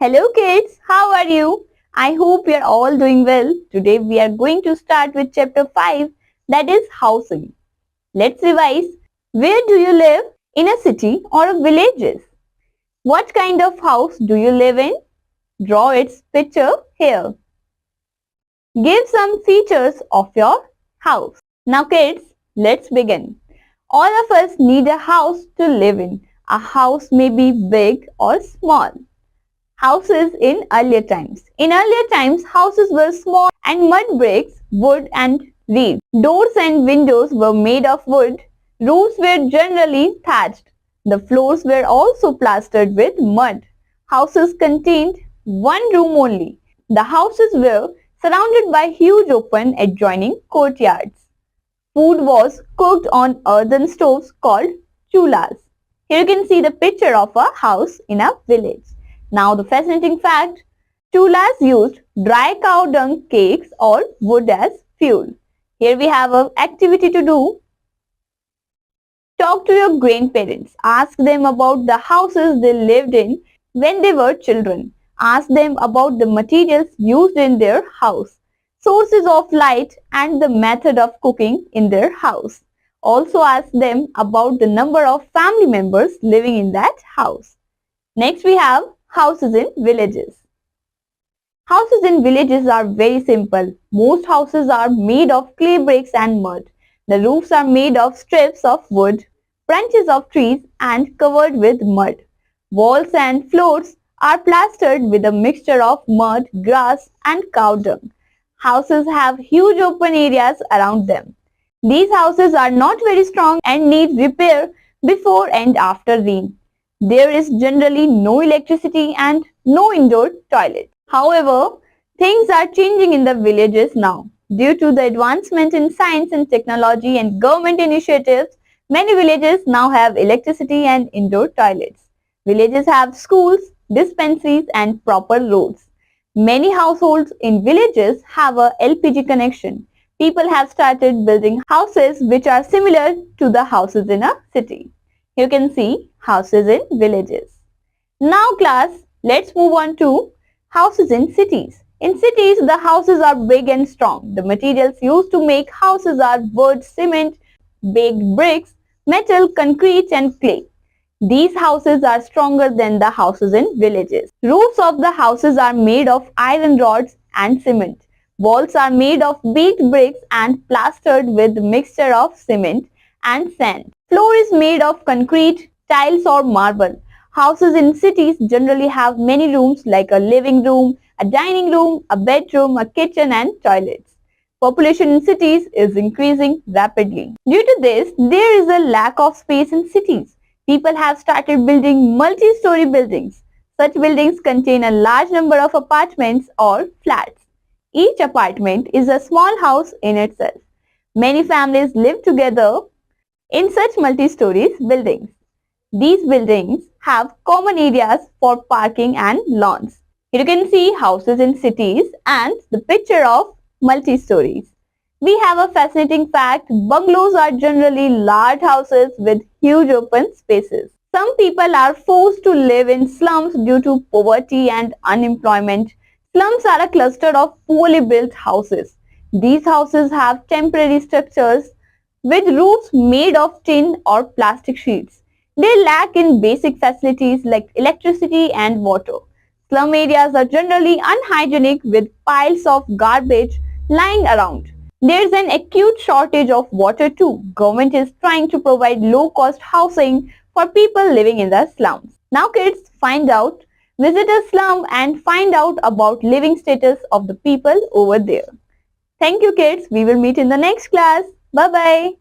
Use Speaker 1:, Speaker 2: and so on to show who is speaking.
Speaker 1: Hello kids, how are you? I hope you are all doing well. Today we are going to start with chapter 5, that is housing. Let's revise. Where do you live? In a city or a villages? What kind of house do you live in? Draw its picture here. Give some features of your house. Now kids, let's begin. All of us need a house to live in. A house may be big or small. Houses in earlier times. In earlier times, houses were small and mud bricks, wood and reeds. Doors and windows were made of wood. Roofs were generally thatched. The floors were also plastered with mud. Houses contained one room only. The houses were surrounded by huge open adjoining courtyards. Food was cooked on earthen stoves called chulas. Here you can see the picture of a house in a village. Now the fascinating fact, chulas used dry cow dung cakes or wood as fuel. Here we have an activity to do. Talk to your grandparents. Ask them about the houses they lived in when they were children. Ask them about the materials used in their house, sources of light and the method of cooking in their house. Also ask them about the number of family members living in that house. Next we have houses in villages. Houses in villages are very simple. Most houses are made of clay bricks and mud. The roofs are made of strips of wood, branches of trees and covered with mud. Walls and floors are plastered with a mixture of mud, grass and cow dung. Houses have huge open areas around them. These houses are not very strong and need repair before and after rain. There is generally no electricity and no indoor toilet. However, things are changing in the villages now. Due to the advancement in science and technology and government initiatives, many villages now have electricity and indoor toilets. Villages have schools, dispensaries and proper roads. Many households in villages have a LPG connection. People have started building houses which are similar to the houses in a city. You can see houses in villages. Now class, let's move on to houses in cities. In cities, the houses are big and strong. The materials used to make houses are wood, cement, baked bricks, metal, concrete and clay. These houses are stronger than the houses in villages. Roofs of the houses are made of iron rods and cement. Walls are made of baked bricks and plastered with a mixture of cement and sand. Floor is made of concrete, tiles or marble. Houses in cities generally have many rooms like a living room, a dining room, a bedroom, a kitchen and toilets. Population in cities is increasing rapidly. Due to this, there is a lack of space in cities. People have started building multi-story buildings. Such buildings contain a large number of apartments or flats. Each apartment is a small house in itself. Many families live together in such multi-story buildings. These buildings have common areas for parking and lawns. Here you can see houses in cities and the picture of multi-stories. We have a fascinating fact. Bungalows are generally large houses with huge open spaces. Some people are forced to live in slums due to poverty and unemployment. Slums are a cluster of poorly built houses. These houses have temporary structures with roofs made of tin or plastic sheets. They lack in basic facilities like electricity and water. Slum areas are generally unhygienic with piles of garbage lying around. There is an acute shortage of water too. Government is trying to provide low-cost housing for people living in the slums. Now kids, visit a slum and find out about living status of the people over there. Thank you kids. We will meet in the next class. Bye-bye.